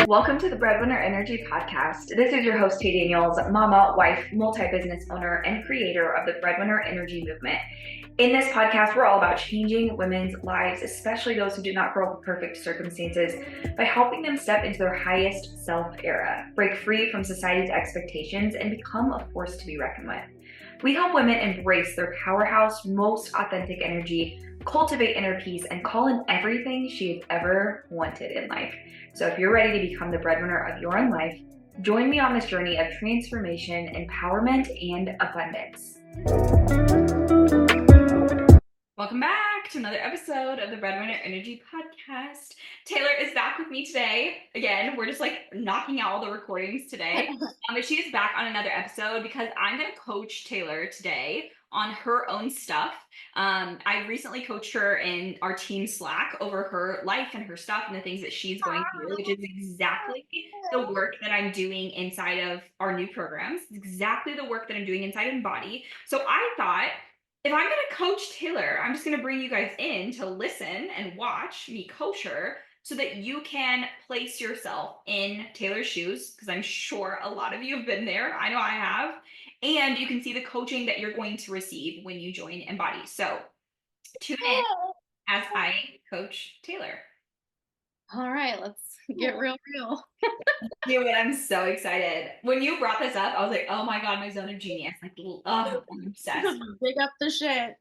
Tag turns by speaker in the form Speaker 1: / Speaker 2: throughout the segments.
Speaker 1: Welcome to the Breadwinner Energy podcast. This is your host, Tay Daniels, mama, wife, multi-business owner, and creator of the Breadwinner Energy movement. In this podcast, we're all about changing women's lives, especially those who do not grow up with perfect circumstances, by helping them step into their highest self era, break free from society's expectations, and become a force to be reckoned with. We help women embrace their powerhouse, most authentic energy, cultivate inner peace, and call in everything she has ever wanted in life. So if you're ready to become the breadwinner of your own life, join me on this journey of transformation, empowerment, and abundance. Welcome back to another episode of the Breadwinner Energy podcast. Taylor is back with me today. Again, we're just like knocking out all the recordings today. But she is back on another episode because I'm going to coach Taylor today on her own stuff. I recently coached her in our team Slack over her life and her stuff and the things that she's going through, which is exactly the work that I'm doing inside of our new programs. It's exactly the work that I'm doing inside of Embody. So I thought, if I'm going to coach Taylor, I'm just going to bring you guys in to listen and watch me coach her so that you can place yourself in Taylor's shoes, because I'm sure a lot of you have been there. I know I have. And you can see the coaching that you're going to receive when you join Embody. So tune in as I coach Taylor.
Speaker 2: All right, let's get real.
Speaker 1: Dude, I'm so excited. When you brought this up, I was like, oh my God, my zone of genius. Like, oh, I'm obsessed.
Speaker 2: Dig up the shit.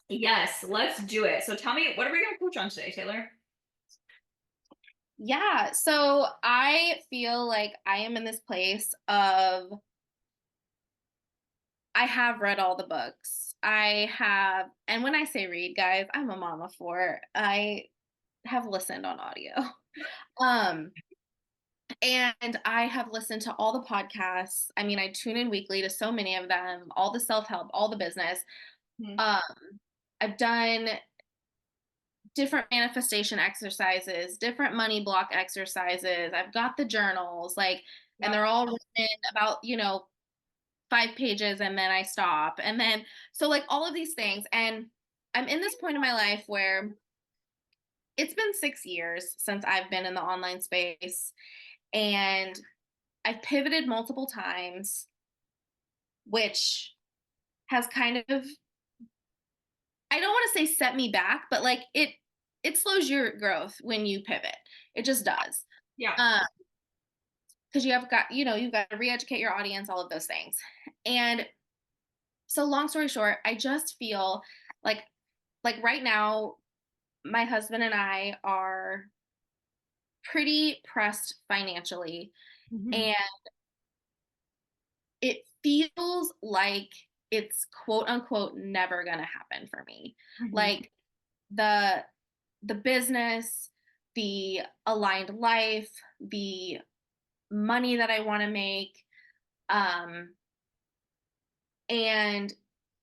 Speaker 1: Yes, let's do it. So tell me, what are we going to coach on today, Taylor?
Speaker 2: Yeah, so I feel like I am in this place of I have read all the books. And when I say read, guys, I'm a mama for I have listened on audio. And I have listened to all the podcasts. I mean, I tune in weekly to so many of them, all the self-help, all the business. I've done different manifestation exercises, different money block exercises. I've got the journals, and they're all written about, 5 pages and then I stop. And then, so all of these things. And I'm in this point in my life where it's been 6 years since I've been in the online space, and I've pivoted multiple times, which has kind of, I don't want to say set me back, but it slows your growth when you pivot. It just does.
Speaker 1: Yeah.
Speaker 2: Because you've got to re-educate your audience, all of those things. And so long story short, I just feel like right now, my husband and I are pretty pressed financially. And it feels like it's quote unquote never gonna happen for me. Like the business, the aligned life, the money that I want to make, and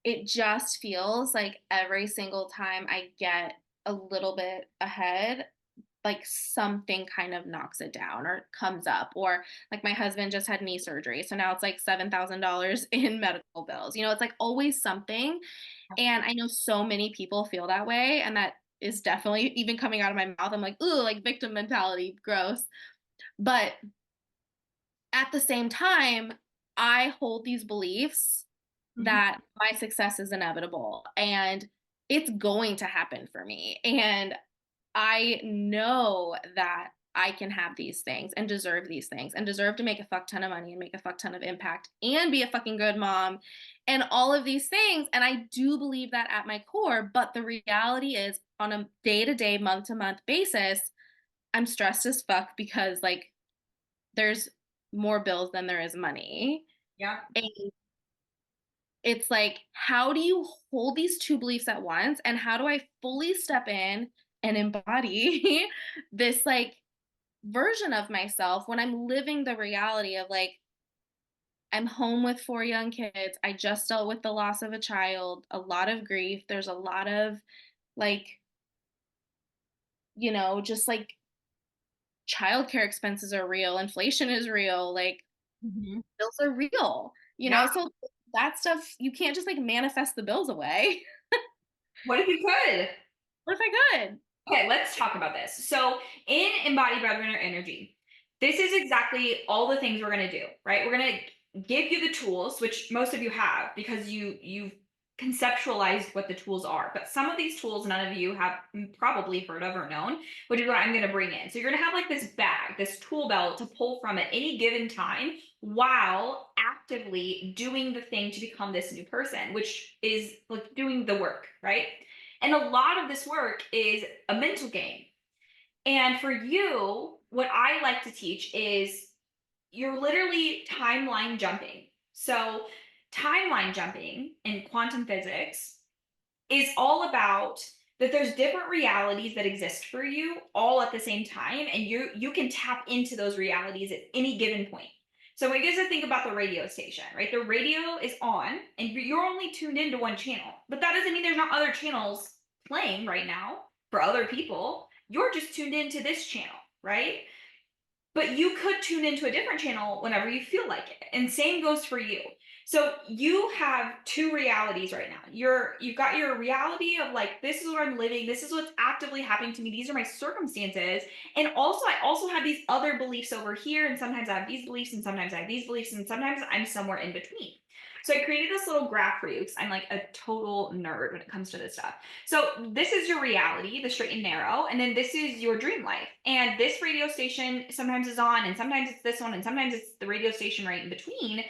Speaker 2: it just feels like every single time I get a little bit ahead, like something kind of knocks it down or comes up. Or like my husband just had knee surgery, so now it's like $7,000 in medical bills. It's like always something. And I know so many people feel that way, and that is definitely even coming out of my mouth. I'm like, ooh, like victim mentality, gross. But at the same time, I hold these beliefs that my success is inevitable and it's going to happen for me. And I know that I can have these things and deserve these things and deserve to make a fuck ton of money and make a fuck ton of impact and be a fucking good mom and all of these things. And I do believe that at my core, but the reality is on a day-to-day, month-to-month basis, I'm stressed as fuck because there's more bills than there is money.
Speaker 1: Yeah.
Speaker 2: And it's like, how do you hold these two beliefs at once? And how do I fully step in and embody this version of myself when I'm living the reality of I'm home with 4 young kids. I just dealt with the loss of a child, a lot of grief. There's a lot of just childcare expenses are real. Inflation is real. Bills are real, so that stuff, you can't just manifest the bills away.
Speaker 1: What if you could?
Speaker 2: What if I could?
Speaker 1: Okay, let's talk about this. So, in Embody Breadwinner Energy, this is exactly all the things we're going to do, right? We're going to give you the tools, which most of you have because you've conceptualized what the tools are. But some of these tools none of you have probably heard of or known, which is what I'm going to bring in. So, you're going to have like this bag, this tool belt to pull from at any given time while actively doing the thing to become this new person, which is like doing the work, right? And a lot of this work is a mental game. And for you, what I like to teach is you're literally timeline jumping. So, timeline jumping in quantum physics is all about that there's different realities that exist for you all at the same time, and you can tap into those realities at any given point. So I guess I think about the radio station, right? The radio is on and you're only tuned into one channel, but that doesn't mean there's not other channels playing right now for other people. You're just tuned into this channel, right? But you could tune into a different channel whenever you feel like it. And same goes for you. So you have two realities right now. You've got your reality of like, this is what I'm living, this is what's actively happening to me, these are my circumstances. And also I also have these other beliefs over here, and sometimes I have these beliefs, and sometimes I have these beliefs, and sometimes I'm somewhere in between. So I created this little graph for you because I'm like a total nerd when it comes to this stuff. So this is your reality, the straight and narrow, and then this is your dream life. And this radio station sometimes is on, and sometimes it's this one, and sometimes it's the radio station right in between.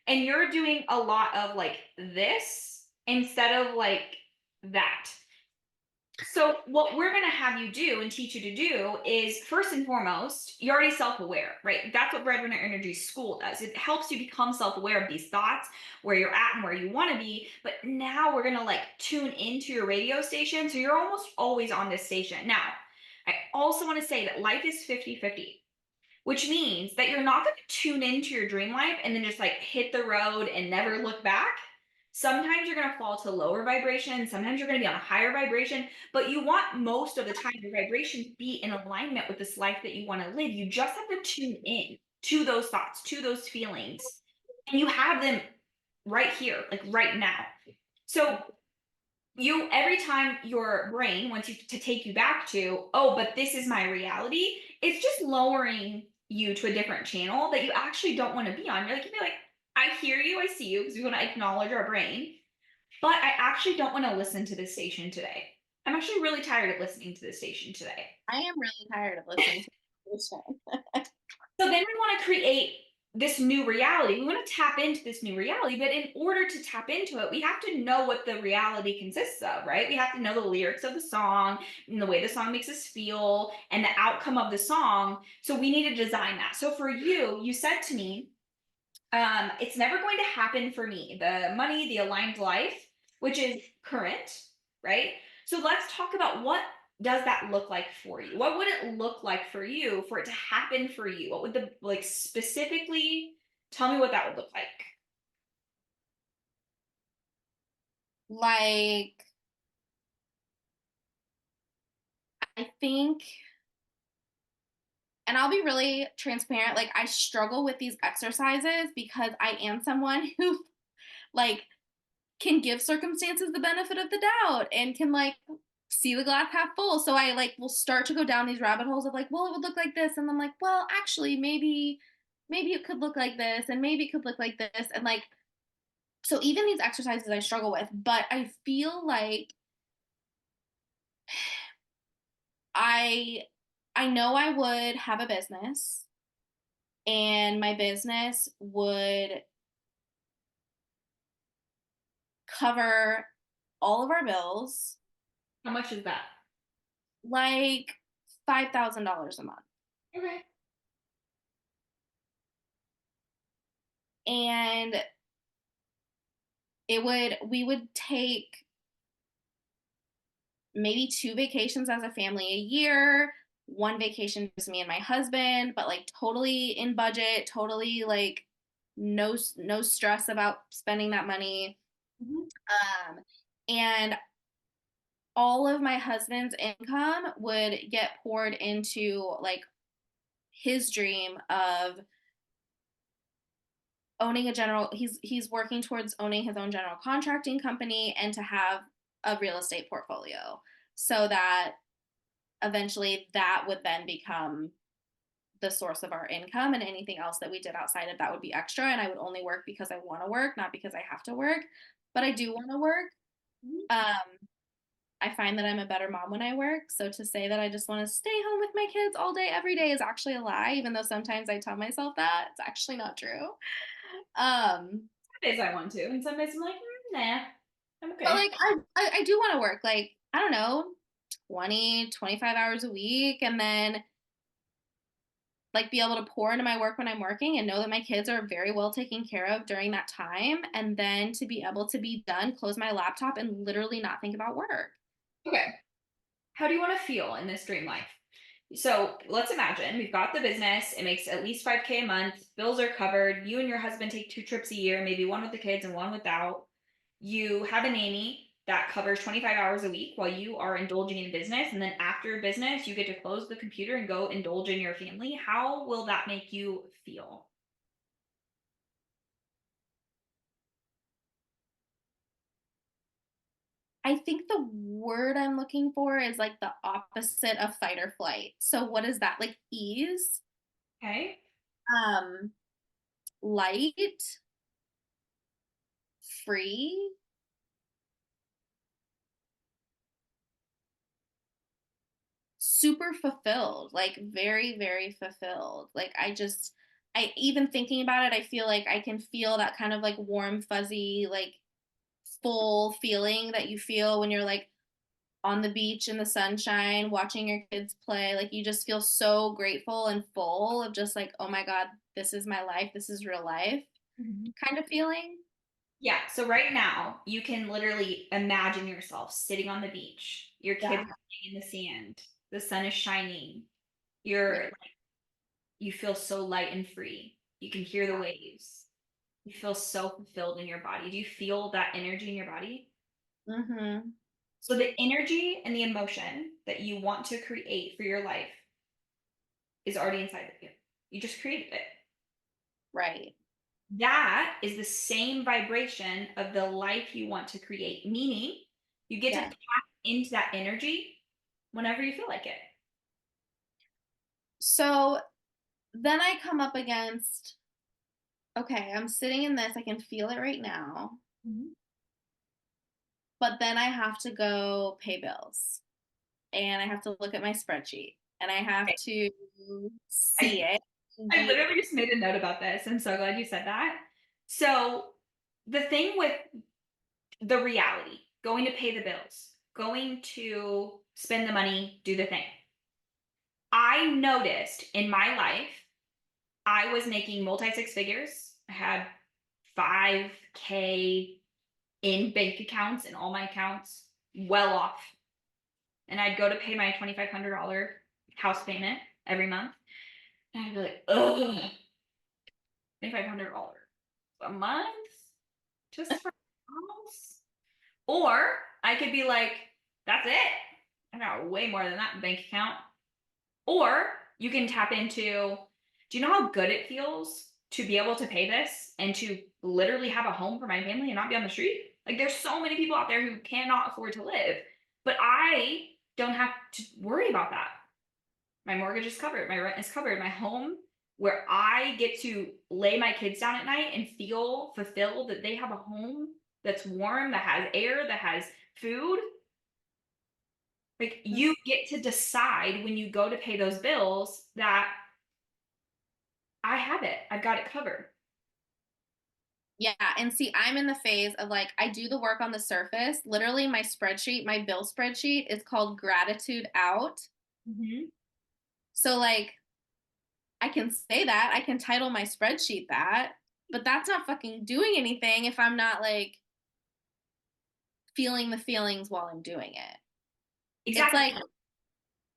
Speaker 1: And you're doing a lot of like this instead of like that. So, what we're going to have you do and teach you to do is first and foremost, you're already self aware, right? That's what Breadwinner Energy School does. It helps you become self aware of these thoughts, where you're at and where you want to be. But now we're going to like tune into your radio station. So, you're almost always on this station. Now, I also want to say that life is 50-50, which means that you're not going to tune into your dream life and then just like hit the road and never look back. Sometimes you're going to fall to lower vibration. Sometimes you're going to be on a higher vibration, but you want most of the time your vibration to be in alignment with this life that you want to live. You just have to tune in to those thoughts, to those feelings, and you have them right here, like right now. So you every time your brain wants you to take you back to, oh, but this is my reality, it's just lowering you to a different channel that you actually don't want to be on. You're like, I hear you, I see you, because we want to acknowledge our brain, but I actually don't want to listen to this station today. I'm actually really tired of listening to this station today.
Speaker 2: I am really tired of listening to this show.
Speaker 1: So then we want to create this new reality. We want to tap into this new reality, but in order to tap into it, we have to know what the reality consists of, right? We have to know the lyrics of the song and the way the song makes us feel and the outcome of the song. So we need to design that. So for you, you said to me, it's never going to happen for me. The money, the aligned life, which is current, right? So let's talk about what does that look like for you? What would it look like for you for it to happen for you? What would the like specifically tell me what that would look like?
Speaker 2: Like, I think, and I'll be really transparent, like, I struggle with these exercises because I am someone who, like, can give circumstances the benefit of the doubt and can, like, see the glass half full. So I, like, will start to go down these rabbit holes of, like, well, it would look like this. And I'm like, well, actually, maybe it could look like this, and maybe it could look like this. And, like, so even these exercises I struggle with, but I feel like I I know I would have a business, and my business would cover all of our bills,
Speaker 1: How much is that?
Speaker 2: like $5,000 a month.
Speaker 1: Okay.
Speaker 2: And we would take maybe 2 vacations as a family a year, one vacation just me and my husband, but like totally in budget, totally like no stress about spending that money.
Speaker 1: Mhm.
Speaker 2: Um, and all of my husband's income would get poured into like his dream of owning a general he's working towards owning his own general contracting company and to have a real estate portfolio so that eventually that would then become the source of our income, and anything else that we did outside of that would be extra, and I would only work because I want to work, not because I have to work. But I do want to work.
Speaker 1: Mhm.
Speaker 2: um I find that I'm a better mom when I work, so to say that I just want to stay home with my kids all day every day is actually a lie, even though sometimes I tell myself that. It's actually not true. um
Speaker 1: Some days I want to, and some days I'm like, nah, I'm
Speaker 2: but
Speaker 1: okay.
Speaker 2: like I do want to work, like, I don't know, 20, 25 hours a week, and then like be able to pour into my work when I'm working and know that my kids are very well taken care of during that time, and then to be able to be done, close my laptop, and literally not think about work.
Speaker 1: Okay. How do you want to feel in this dream life? So let's imagine we've got the business. It makes at least 5K a month. Bills are covered. You and your husband take 2 trips a year, maybe one with the kids and one without. You have a nanny that covers 25 hours a week while you are indulging in business. And then after business, you get to close the computer and go indulge in your family. How will that make you feel?
Speaker 2: I think the word I'm looking for is like the opposite of fight or flight. So what is that? Like ease,
Speaker 1: Okay.
Speaker 2: um, light, free, super fulfilled, like very, very fulfilled. Like I even thinking about it, I feel like I can feel that kind of like warm, fuzzy, like full feeling that you feel when you're like on the beach in the sunshine watching your kids play. Like you just feel so grateful and full of just like, oh my God, this is my life, this is real life
Speaker 1: Mhm.
Speaker 2: kind of feeling.
Speaker 1: Yeah. So right now, you can literally imagine yourself sitting on the beach. Your kids
Speaker 2: Yeah.
Speaker 1: are playing in the sand. The sun is shining.
Speaker 2: Yeah.
Speaker 1: You're you feel so light and free. You can hear the waves. You feel so fulfilled in your body. Do you feel that energy in your body?
Speaker 2: Mm-hmm.
Speaker 1: So the energy and the emotion that you want to create for your life is already inside of you. You just created it.
Speaker 2: Right.
Speaker 1: That is the same vibration of the life you want to create, meaning you get to
Speaker 2: Yeah.
Speaker 1: tap into that energy whenever you feel like it.
Speaker 2: So then I come up against, okay, I'm sitting in this, I can feel it right now,
Speaker 1: Mhm.
Speaker 2: but then I have to go pay bills and I have to look at my spreadsheet and I have
Speaker 1: Okay.
Speaker 2: to see
Speaker 1: I,
Speaker 2: it and
Speaker 1: I
Speaker 2: be,
Speaker 1: literally just made a note about this. I'm so glad you said that. So, the thing with the reality, going to pay the bills, going to spend the money, do the thing. I noticed in my life, I was making multi six figures. I had 5K in bank accounts and all my accounts well off. And I'd go to pay my $2,500 house payment every month. And I'd be like, ugh, $2,500 a month just for a house? Or I could be like, that's it. I got way more than that in the bank account. Or you can tap into, do you know how good it feels to be able to pay this and to literally have a home for my family and not be on the street? Like there's so many people out there who cannot afford to live, but I don't have to worry about that. My mortgage is covered, my rent is covered, my home where I get to lay my kids down at night and feel fulfilled that they have a home that's warm, that has air, that has food. Like you get to decide when you go to pay those bills that I have it. I've got it covered.
Speaker 2: yeah. And see, I'm in the phase of like, I do the work on the surface. Literally, my spreadsheet, my bill spreadsheet is called Gratitude Out.
Speaker 1: Mhm.
Speaker 2: So, like, I can say that, I can title my spreadsheet that, but that's not fucking doing anything if I'm not like feeling the feelings while I'm doing it. It's
Speaker 1: Exactly.
Speaker 2: like,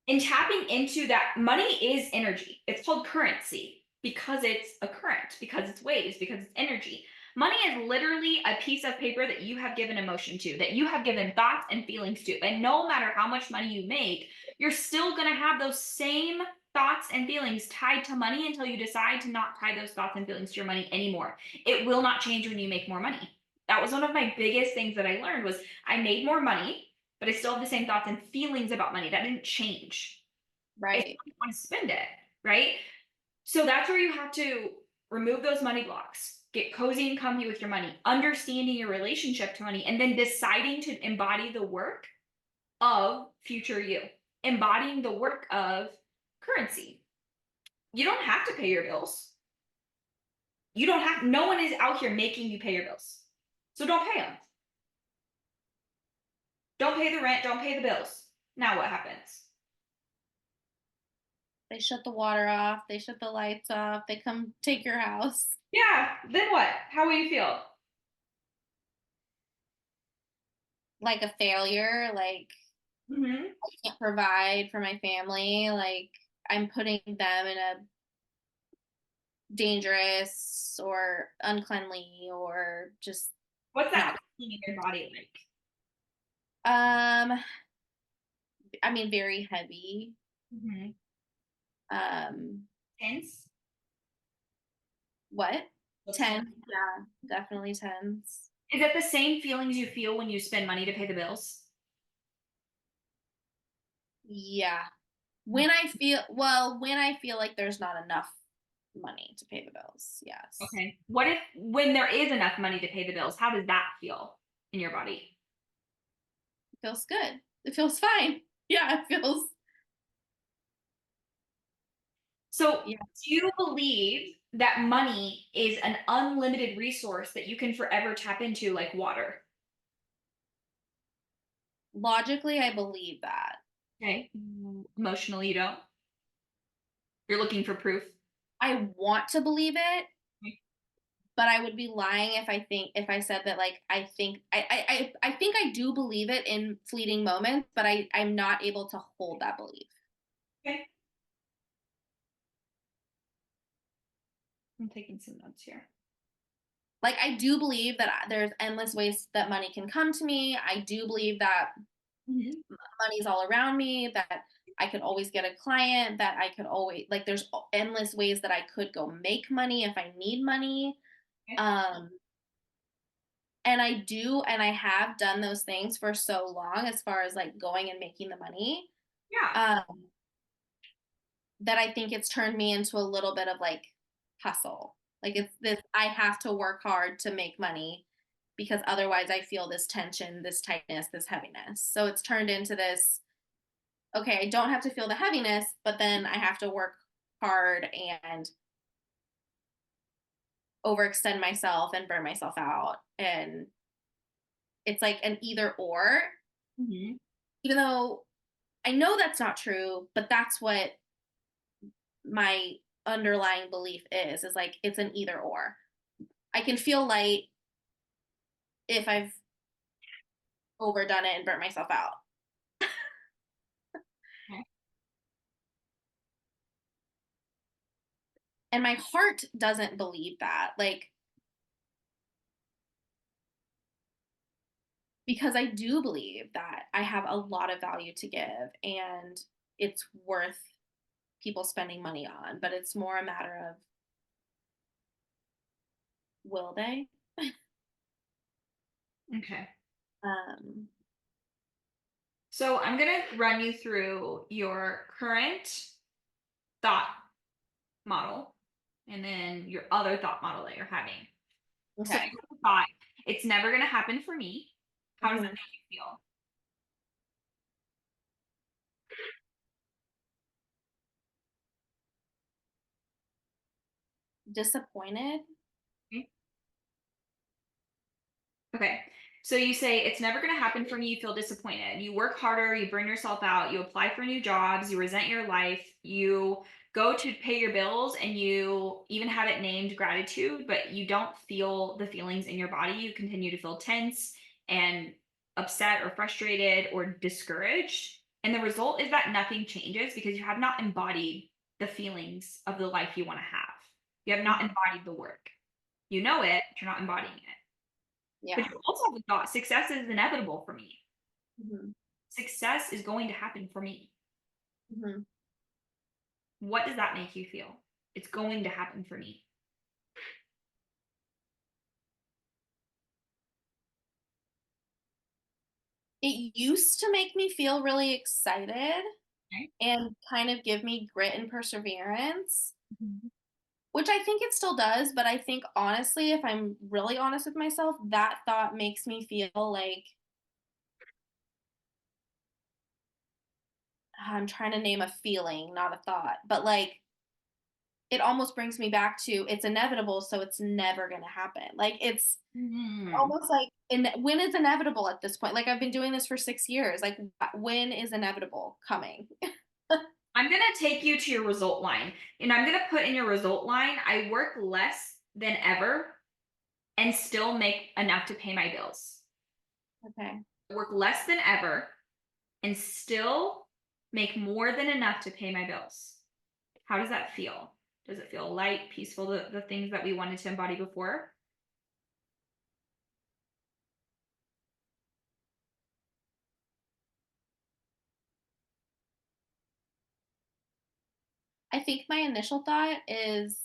Speaker 1: And tapping into that money is energy. It's called currency because it's a current, because it's waves, because it's energy. Money is literally a piece of paper that you have given emotion to, that you have given thoughts and feelings to. And no matter how much money you make, you're still going to have those same thoughts and feelings tied to money until you decide to not tie those thoughts and feelings to your money anymore. It will not change when you make more money. That was one of my biggest things that I learned was I made more money but I still have the same thoughts and feelings about money. That didn't change. I
Speaker 2: Right.
Speaker 1: still want to spend it, right? So that's where you have to remove those money blocks, get cozy and comfy with your money, understanding your relationship to money, and then deciding to embody the work of future you, embodying the work of currency. You don't have to pay your bills. You don't have, no one is out here making you pay your bills. So don't pay them. Don't pay the rent, don't pay the bills. Now what happens?
Speaker 2: They shut the water off, they shut the lights off, they come take your house.
Speaker 1: Yeah, then what? How will you feel?
Speaker 2: Like a failure, like
Speaker 1: Mm-hmm.
Speaker 2: I can't provide for my family, like I'm putting them in a dangerous or uncleanly or just
Speaker 1: What's that
Speaker 2: not.
Speaker 1: feeling in your body like?
Speaker 2: Um, I mean, very heavy.
Speaker 1: Mm-hmm.
Speaker 2: Um,
Speaker 1: Tense?
Speaker 2: what?
Speaker 1: What's tense?
Speaker 2: 10? Yeah, definitely tens.
Speaker 1: Is it the same feelings you feel when you spend money to pay the bills?
Speaker 2: Yeah. When I feel like there's not enough money to pay the bills. Yes.
Speaker 1: Okay. What if when there is enough money to pay the bills, how does that feel in your body?
Speaker 2: It feels good. It feels fine. Yeah, it feels,
Speaker 1: So,
Speaker 2: yeah.
Speaker 1: do you believe that money is an unlimited resource that you can forever tap into like water?
Speaker 2: Logically, I believe that.
Speaker 1: Okay. Emotionally, you don't. You're looking for proof.
Speaker 2: I want to believe it,
Speaker 1: Okay.
Speaker 2: but I would be lying if I said that like I think I do believe it in fleeting moments, but I'm not able to hold that belief.
Speaker 1: I'm taking some notes here.
Speaker 2: Like I do believe that there's endless ways that money can come to me. I do believe that
Speaker 1: Mhm.
Speaker 2: money's all around me, that I could always get a client, that I could always like there's endless ways that I could go make money if I need money.
Speaker 1: Okay.
Speaker 2: Um and I have done those things for so long as far as like going and making the money.
Speaker 1: Yeah.
Speaker 2: Um that I think it's turned me into a little bit of like hustle. Like it's this I have to work hard to make money because otherwise I feel this tension, this tightness, this heaviness. So it's turned into this okay, I don't have to feel the heaviness, but then I have to work hard and overextend myself and burn myself out. And it's like an either or,
Speaker 1: Mhm.
Speaker 2: even though I know that's not true, but that's what my underlying belief is like it's an either or. I can feel light if I've overdone it and burnt myself out.
Speaker 1: Okay.
Speaker 2: And my heart doesn't believe that. Like, because I do believe that I have a lot of value to give and it's worth people spending money on, but it's more a matter of will they?
Speaker 1: Okay.
Speaker 2: Um,
Speaker 1: So I'm going to run you through your current thought model and then your other thought model that you're having. So
Speaker 2: okay.
Speaker 1: your thought, it's never going to happen for me. How does that
Speaker 2: Mhm.
Speaker 1: make you feel?
Speaker 2: Disappointed.
Speaker 1: Okay. So you say it's never going to happen for me. You feel disappointed. You work harder, you burn yourself out, you apply for new jobs, you resent your life, you go to pay your bills, and you even have it named gratitude, but you don't feel the feelings in your body. You continue to feel tense and upset or frustrated or discouraged. And the result is that nothing changes because you have not embodied the feelings of the life you want to have. You have not embodied the work. You know it, but you're not embodying it. But
Speaker 2: Yeah.
Speaker 1: you also have the thought success is inevitable for me.
Speaker 2: Hmm.
Speaker 1: Success is going to happen for me.
Speaker 2: Hmm.
Speaker 1: What does that make you feel? It's going to happen for me.
Speaker 2: It used to make me feel really excited
Speaker 1: Okay.
Speaker 2: and kind of give me grit and perseverance,
Speaker 1: Mhm.
Speaker 2: which I think it still does. But I think honestly, if I'm really honest with myself, that thought makes me feel like I'm trying to name a feeling, not a thought, but like it almost brings me back to it's inevitable, so it's never going to happen. Like it's
Speaker 1: Mhm.
Speaker 2: almost like when is inevitable at this point? Like I've been doing this for 6 years. Like when is inevitable coming?
Speaker 1: I'm going to take you to your result line. And I'm going to put in your result line, I work less than ever and still make enough to pay my bills.
Speaker 2: Okay.
Speaker 1: I work less than ever and still make more than enough to pay my bills. How does that feel? Does it feel light, peaceful, the things that we wanted to embody before?
Speaker 2: I think my initial thought is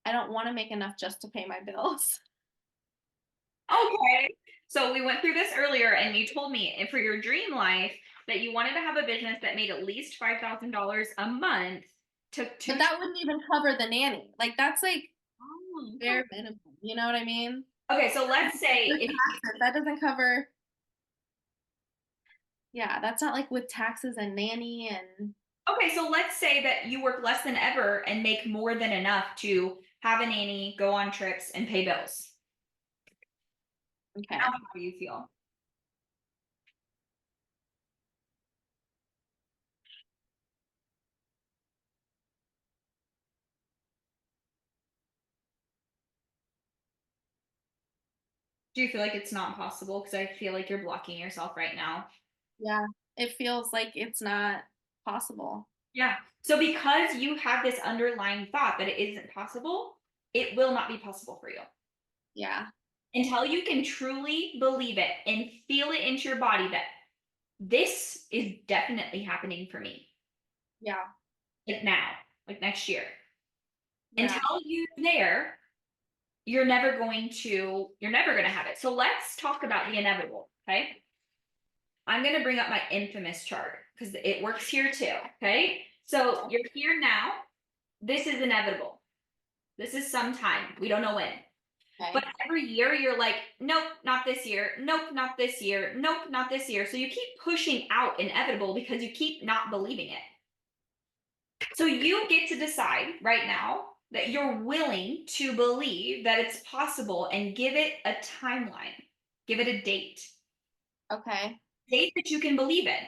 Speaker 2: I don't want to make enough just to pay my bills.
Speaker 1: Okay. So we went through this earlier, and you told me for your dream life that you wanted to have a business that made at least $5,000 a month to
Speaker 2: But that wouldn't even cover the nanny. Like that's like
Speaker 1: oh, okay.
Speaker 2: bare minimum. You know what I mean?
Speaker 1: Okay, so let's say
Speaker 2: With
Speaker 1: if
Speaker 2: taxes, that doesn't cover. Yeah, that's not like with taxes and nanny and
Speaker 1: okay, so let's say that you work less than ever and make more than enough to have a nanny, go on trips, and pay bills. Now,
Speaker 2: okay.
Speaker 1: how do you feel? Do you feel like it's not possible? Because I feel like you're blocking yourself right now.
Speaker 2: Yeah, it feels like it's not possible.
Speaker 1: Yeah. So because you have this underlying thought that it isn't possible, it will not be possible for you.
Speaker 2: Yeah,
Speaker 1: Until you can truly believe it and feel it into your body that this is definitely happening for me.
Speaker 2: yeah,
Speaker 1: Like now, like next year.
Speaker 2: yeah.
Speaker 1: Until you're there, you're never going to have it. So let's talk about the inevitable, okay? I'm going to bring up my infamous chart because it works here too, okay? So you're here now. This is inevitable. This is sometime. We don't know when. But
Speaker 2: Okay.
Speaker 1: every year you're like, nope, not this year. Nope, not this year. Nope, not this year. So you keep pushing out inevitable because you keep not believing it. So you get to decide right now that you're willing to believe that it's possible and give it a timeline, give it a
Speaker 2: Okay.
Speaker 1: date that you can believe in.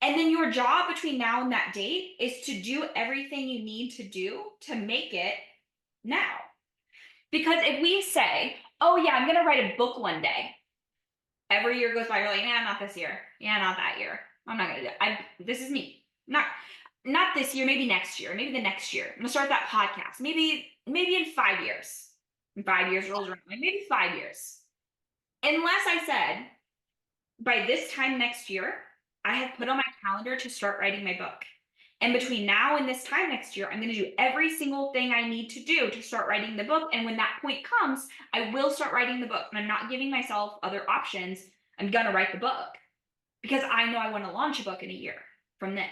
Speaker 1: And then your job between now and that date is to do everything you need to do to make it now. Because if we say, oh, yeah, I'm going to write a book one day, every year goes by, you're like, yeah, not this year. Yeah, not that year. I'm not going to do it. This is me. Not this year, maybe next year, maybe the next year. I'm going to start that podcast. Maybe in 5 years. In 5 years rolls around, like maybe 5 years. Unless I said, by this time next year, I have put on my calendar to start writing my book. And between now and this time next year, I'm going to do every single thing I need to do to start writing the book. And when that point comes, I will start writing the book. And I'm not giving myself other options. I'm going to write the book because I know I want to launch a book in a year from then.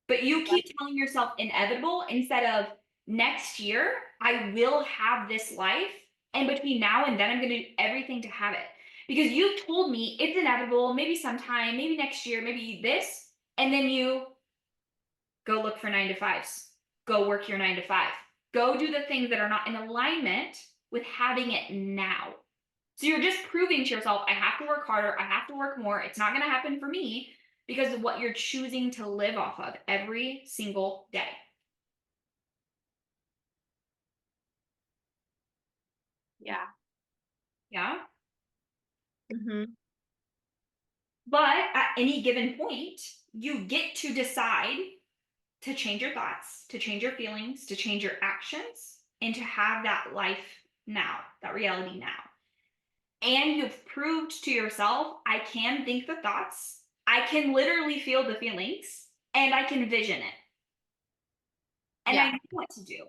Speaker 1: But you keep telling yourself inevitable instead of next year, I will have this life. And between now and then, I'm going to do everything to have it. Because you've told me it's inevitable, maybe sometime, maybe next year, maybe this. And then you go look for 9 to 5s, go work your 9 to 5, go do the things that are not in alignment with having it now. So you're just proving to yourself, I have to work harder, I have to work more. It's not going to happen for me because of what you're choosing to live off of every single day.
Speaker 2: Yeah.
Speaker 1: Yeah.
Speaker 2: Mm-hmm.
Speaker 1: But at any given point, you get to decide to change your thoughts, to change your feelings, to change your actions, and to have that life now, that reality now. And you've proved to yourself, I can think the thoughts, I can literally feel the feelings, and I can vision it. And I
Speaker 2: Yeah.
Speaker 1: know what to do.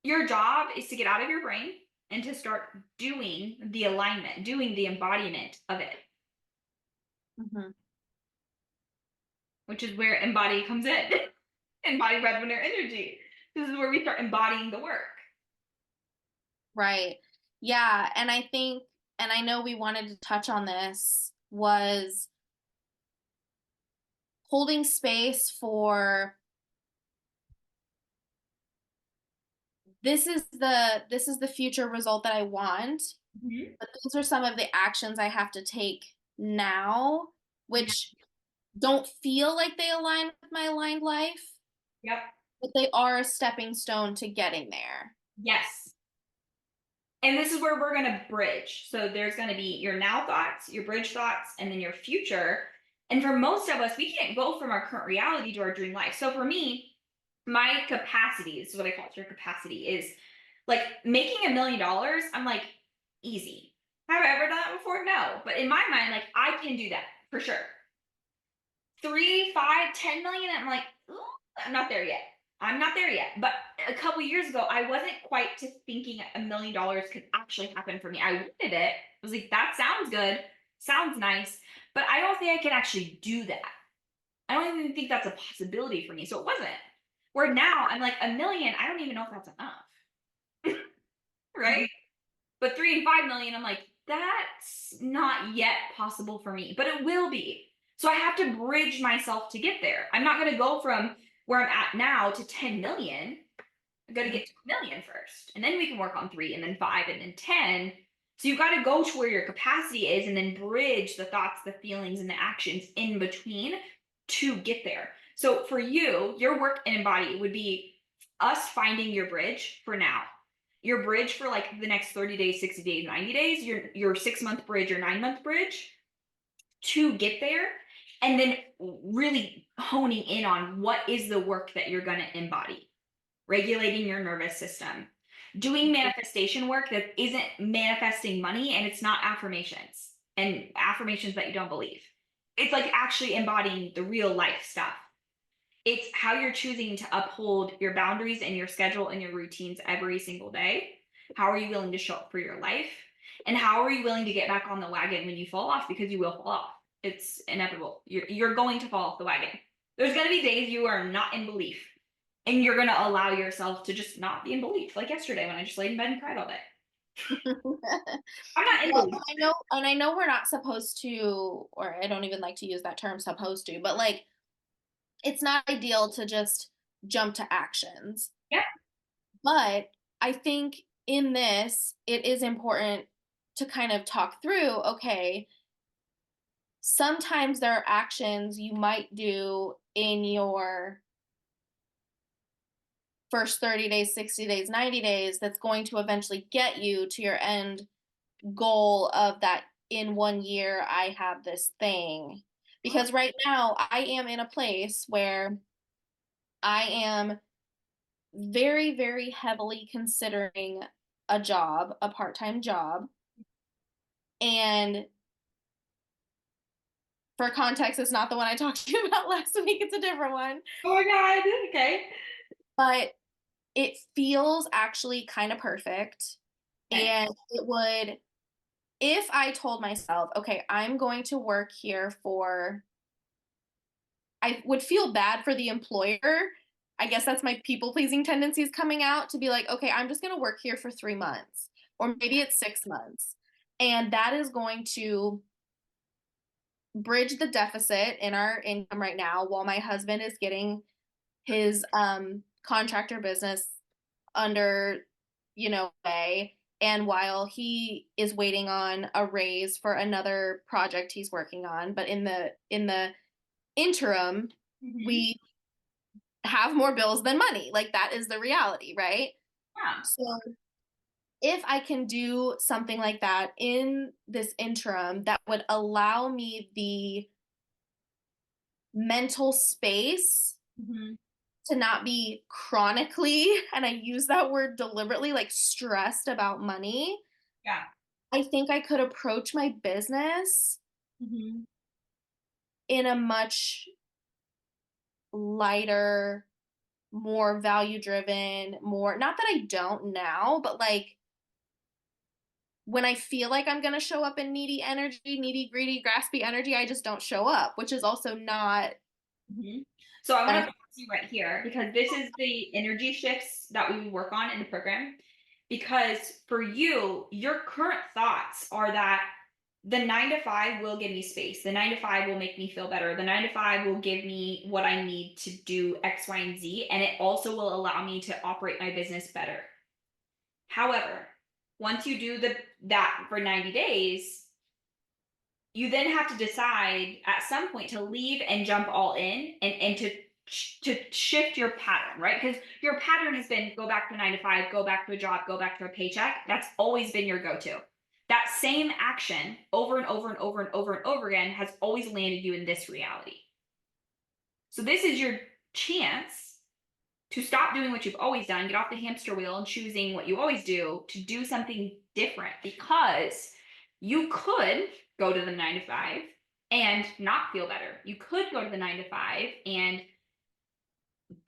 Speaker 1: Your job is to get out of your brain. and to start doing the alignment, doing the embodiment of it,
Speaker 2: Mhm.
Speaker 1: which is where embody comes in. Embody breadwinner energy. This is where we start embodying the work.
Speaker 2: Right. Yeah, and I think, and I know we wanted to touch on this, was holding space for this is the future result that I want,
Speaker 1: Mhm.
Speaker 2: but these are some of the actions I have to take now,
Speaker 1: Yeah.
Speaker 2: which don't feel like they align with my aligned life,
Speaker 1: Yep.
Speaker 2: but they are a stepping stone to getting there.
Speaker 1: Yes. And this is where we're going to bridge. So there's going to be your now thoughts, your bridge thoughts, and then your future. And for most of us, we can't go from our current reality to our dream life. So for me, my capacity, this is what I call it, your capacity, is like making $1 million. I'm like, easy. Have I ever done that before? No. But in my mind, like I can do that for sure. 3, 5, 10 million. I'm like, "Ooh, I'm not there yet. I'm not there yet." But a couple years ago, I wasn't quite to thinking $1 million could actually happen for me. I wanted it. I was like, that sounds good, sounds nice, but I don't think I can actually do that. I don't even think that's a possibility for me. So it wasn't. Where now I'm like 1 million. I don't even know if that's enough, right?
Speaker 2: Mhm.
Speaker 1: But 3 and 5 million, I'm like, that's not yet possible for me, but it will be. So I have to bridge myself to get there. I'm not going to go from where I'm at now to 10 million. I've got to get to a million first. And then we can work on 3 and then 5 and then 10. So you've got to go to where your capacity is and then bridge the thoughts, the feelings, and the actions in between to get there. So for you, your work in Embody would be us finding your bridge for now. Your bridge for like the next 30 days, 60 days, 90 days, your 6 month bridge, your 9 month bridge to get there. And then really honing in on what is the work that you're going to embody, regulating your nervous system, doing manifestation work that isn't manifesting money and it's not affirmations and affirmations that you don't believe. It's like actually embodying the real life stuff. It's how you're choosing to uphold your boundaries and your schedule and your routines every single day. How are you willing to show up for your life? And how are you willing to get back on the wagon when you fall off? Because you will fall off. It's inevitable. You're going to fall off the wagon. There's going to be days you are not in belief. And you're going to allow yourself to just not be in belief. Like yesterday when I just laid in bed and cried all day. I'm not in
Speaker 2: Well,
Speaker 1: belief.
Speaker 2: and I know we're not supposed to, or I don't even like to use that term supposed to, but like it's not ideal to just jump to actions.
Speaker 1: Yep.
Speaker 2: But I think in this, it is important to kind of talk through, okay, sometimes there are actions you might do in your first 30 days, 60 days, 90 days that's going to eventually get you to your end goal of that in 1 year I have this thing. Because right now I am in a place where I am very, very heavily considering a job, a part-time job. And for context, it's not the one I talked to you about last week, it's a different one.
Speaker 1: Oh my God. Okay.
Speaker 2: But it feels actually kind of perfect.
Speaker 1: Okay.
Speaker 2: And it would, if I told myself, okay, I'm going to work here for, I would feel bad for the employer. I guess that's my people pleasing tendencies coming out to be like, okay, I'm just going to work here for 3 months, or maybe it's 6 months. And that is going to bridge the deficit in our income right now while my husband is getting his contractor business under, way. And while he is waiting on a raise for another project he's working on, but in the interim,
Speaker 1: Mm-hmm.
Speaker 2: we have more bills than money. Like that is the reality, right?
Speaker 1: Yeah.
Speaker 2: So if I can do something like that in this interim, that would allow me the mental space
Speaker 1: Mm-hmm.
Speaker 2: to not be chronically, and I use that word deliberately, like stressed about money.
Speaker 1: Yeah.
Speaker 2: I think I could approach my business
Speaker 1: Mm-hmm.
Speaker 2: in a much lighter, more value driven, more, not that I don't now, but like when I feel like I'm going to show up in needy energy, needy, greedy, graspy energy, I just don't show up, which is also not.
Speaker 1: Mhm. So I want to
Speaker 2: Uh,
Speaker 1: pause you right here because this is the energy shifts that we work on in the program. Because for you, your current thoughts are that the 9 to 5 will give me space. The 9 to 5 will make me feel better. The 9 to 5 will give me what I need to do X, Y, and Z. And it also will allow me to operate my business better. However, once you do that for 90 days, you then have to decide at some point to leave and jump all in and to shift your pattern, right? Because your pattern has been go back to 9 to 5, go back to a job, go back to a paycheck. That's always been your go-to. That same action over and over and over and over and over again has always landed you in this reality. So this is your chance to stop doing what you've always done, get off the hamster wheel and choosing what you always do to do something different, because you could go to the 9 to 5 and not feel better. You could go to the 9 to 5 and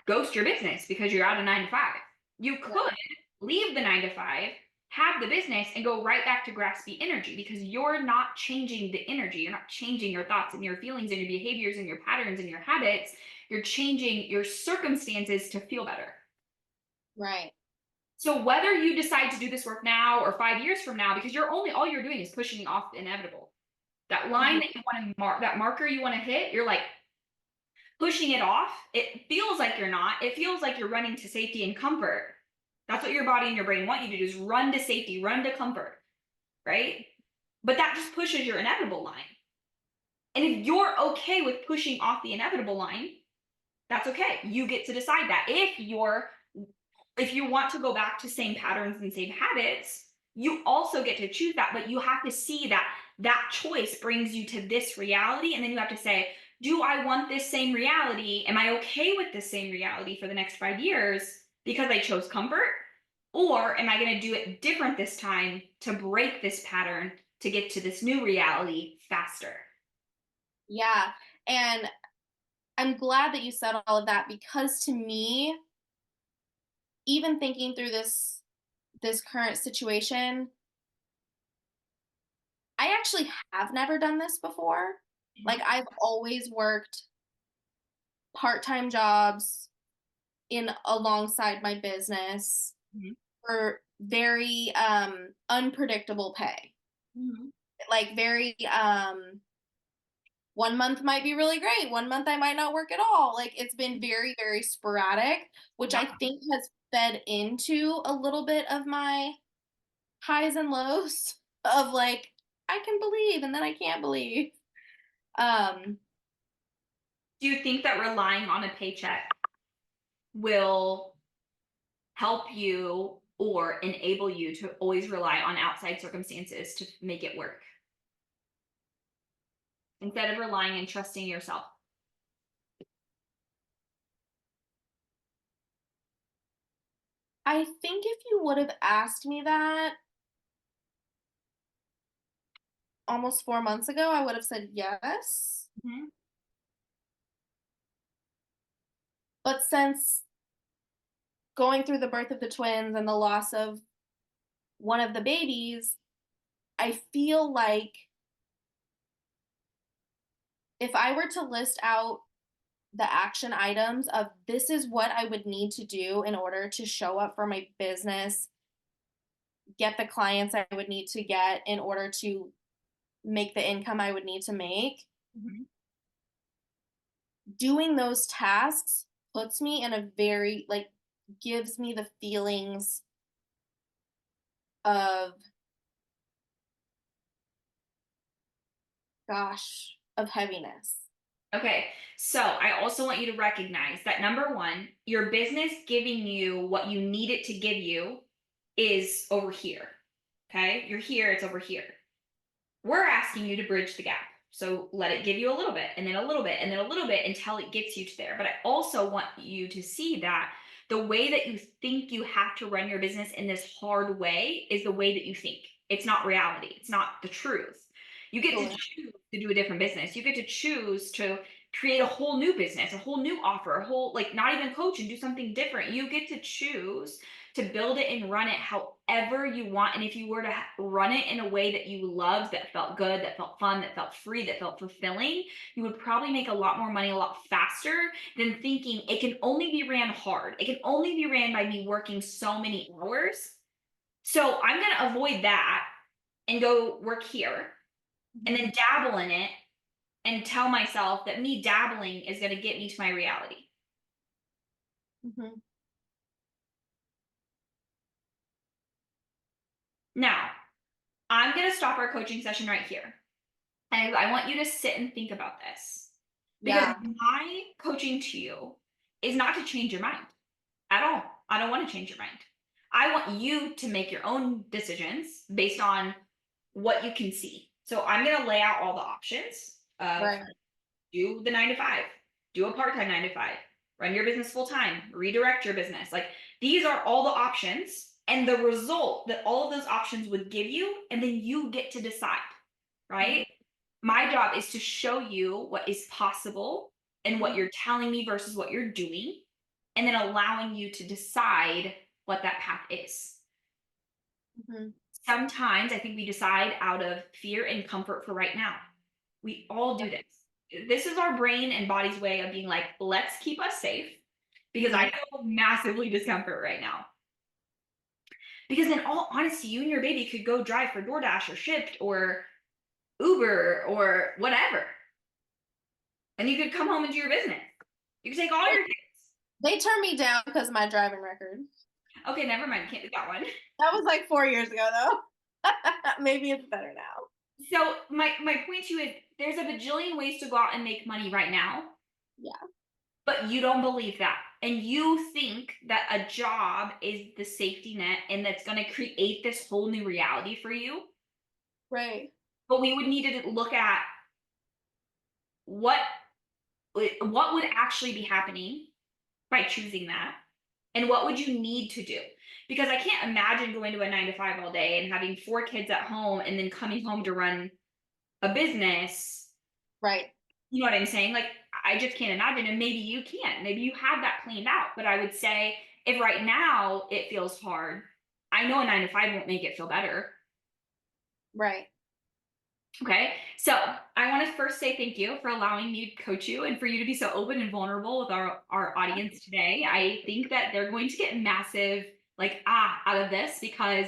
Speaker 1: ghost your business because you're out of 9 to 5. You could leave the 9 to 5, have the business, and go right back to graspy energy because you're not changing the energy. You're not changing your thoughts and your feelings and your behaviors and your patterns and your habits. You're changing your circumstances to feel better.
Speaker 2: right.
Speaker 1: So whether you decide to do this work now or 5 years from now, because all you're doing is pushing off the inevitable. That line
Speaker 2: Mhm.
Speaker 1: that you want to mark, that marker you want to hit, you're like pushing it off. It feels like you're not. It feels like you're running to safety and comfort. That's what your body and your brain want you to do, is run to safety, run to comfort, right? But that just pushes your inevitable line. And if you're okay with pushing off the inevitable line, that's okay. You get to decide that. If you want to go back to same patterns and same habits, you also get to choose that, but you have to see that that choice brings you to this reality, and then you have to say, do I want this same reality? Am I okay with this same reality for the next 5 years because I chose comfort? Or am I going to do it different this time to break this pattern to get to this new reality faster?
Speaker 2: Yeah. And I'm glad that you said all of that because to me, even thinking through this current situation, I actually have never done this before. Like
Speaker 1: Mhm.
Speaker 2: I've always worked part-time jobs in alongside my business
Speaker 1: Mhm.
Speaker 2: for very unpredictable pay.
Speaker 1: Mhm.
Speaker 2: Like very one month might be really great, one month I might not work at all. Like it's been very very sporadic, which
Speaker 1: Yeah.
Speaker 2: I think has fed into a little bit of my highs and lows of like I can believe and then I can't believe. Um
Speaker 1: Do you think that relying on a paycheck will help you or enable you to always rely on outside circumstances to make it work instead of relying and trusting yourself?
Speaker 2: I think if you would have asked me that almost 4 months ago, I would have said yes.
Speaker 1: Mhm.
Speaker 2: But since going through the birth of the twins and the loss of one of the babies, I feel like if I were to list out the action items of this is what I would need to do in order to show up for my business, get the clients I would need to get in order to make the income I would need to make,
Speaker 1: Mhm.
Speaker 2: doing those tasks puts me in a very, like, gives me the feelings of, gosh, of heaviness.
Speaker 1: Okay, so I also want you to recognize that number one, your business giving you what you need it to give you is over here. Okay, you're here, it's over here. We're asking you to bridge the gap. So let it give you a little bit and then a little bit and then a little bit until it gets you to there. But I also want you to see that the way that you think you have to run your business in this hard way is the way that you think. It's not reality, it's not the truth. You get to
Speaker 2: Totally.
Speaker 1: choose to do a different business. You get to choose to create a whole new business, a whole new offer, a whole, like, not even coach and do something different. You get to choose to build it and run it however you want. And if you were to run it in a way that you loved, that felt good, that felt fun, that felt free, that felt fulfilling, you would probably make a lot more money a lot faster than thinking it can only be ran hard. It can only be ran by me working so many hours. So I'm going to avoid that and go work here and
Speaker 2: Mhm.
Speaker 1: then dabble in it and tell myself that me dabbling is going to get me to my reality.
Speaker 2: Mhm.
Speaker 1: Now, I'm going to stop our coaching session right here. And I want you to sit and think about this because
Speaker 2: Yeah.
Speaker 1: my coaching to you is not to change your mind at all. I don't want to change your mind. I want you to make your own decisions based on what you can see. So I'm going to lay out all the options of
Speaker 2: Right.
Speaker 1: do the 9 to 5, do a part time 9 to 5, run your business full time, redirect your business. Like these are all the options and the result that all of those options would give you. And then you get to decide,
Speaker 2: Mhm.
Speaker 1: right? My job is to show you what is possible and what
Speaker 2: Mhm.
Speaker 1: you're telling me versus what you're doing, and then allowing you to decide what that path is.
Speaker 2: Mhm.
Speaker 1: Sometimes I think we decide out of fear and comfort for right now. We all do this. This is our brain and body's way of being like, let's keep us safe because I
Speaker 2: Mhm.
Speaker 1: feel massively discomfort right now. Because in all honesty, you and your baby could go drive for DoorDash or Shipt or Uber or whatever. And you could come home and do your business. You could take all your kids.
Speaker 2: They turned me down because of my driving record.
Speaker 1: Okay, never mind. Can't do that one.
Speaker 2: That was like 4 years ago, though. Maybe it's better now.
Speaker 1: So my point to you is there's a bajillion ways to go out and make money right now,
Speaker 2: Yeah.
Speaker 1: but you don't believe that. And you think that a job is the safety net and that's going to create this whole new reality for you.
Speaker 2: Right.
Speaker 1: But we would need to look at what what would actually be happening by choosing that, and what would you need to do, because I can't imagine going to a 9 to 5 all day and having 4 kids at home and then coming home to run a business.
Speaker 2: Right.
Speaker 1: You know what I'm saying? Like, I just can't imagine. And maybe you can. Maybe you have that planned out. But I would say if right now it feels hard, I know a 9 to 5 won't make it feel better.
Speaker 2: Right.
Speaker 1: Okay. So I want to first say thank you for allowing me to coach you and for you to be so open and vulnerable with our audience today. I think that they're going to get massive, like, out of this, because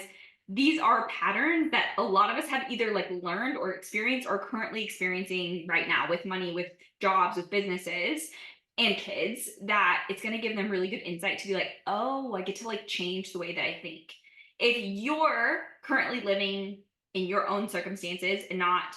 Speaker 1: these are patterns that a lot of us have either like learned or experienced or currently experiencing right now with money, with jobs, with businesses and kids, that it's going to give them really good insight to be like, oh, I get to like change the way that I think. If you're currently living in your own circumstances and not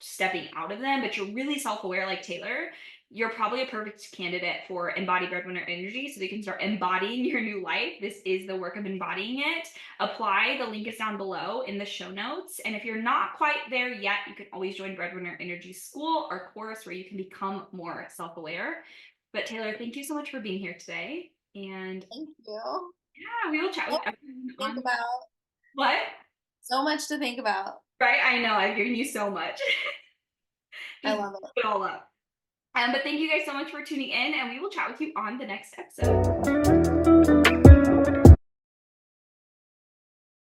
Speaker 1: stepping out of them, but you're really self-aware like Taylor, you're probably a perfect candidate for Embody Breadwinner Energy so they can start embodying your new life. This is the work of embodying it. Apply. The link is down below in the show notes. And if you're not quite there yet, you can always join Breadwinner Energy School or course where you can become more self-aware. But Taylor, thank you so much for being here today. And
Speaker 2: Thank you.
Speaker 1: yeah, we will chat
Speaker 2: So
Speaker 1: with
Speaker 2: much
Speaker 1: everyone
Speaker 2: to think
Speaker 1: on
Speaker 2: about.
Speaker 1: what?
Speaker 2: So much to think about.
Speaker 1: Right? I know. I've given you so much.
Speaker 2: I
Speaker 1: Just
Speaker 2: love it.
Speaker 1: put it all up. But thank you guys so much for tuning in, and we will chat with you on the next episode.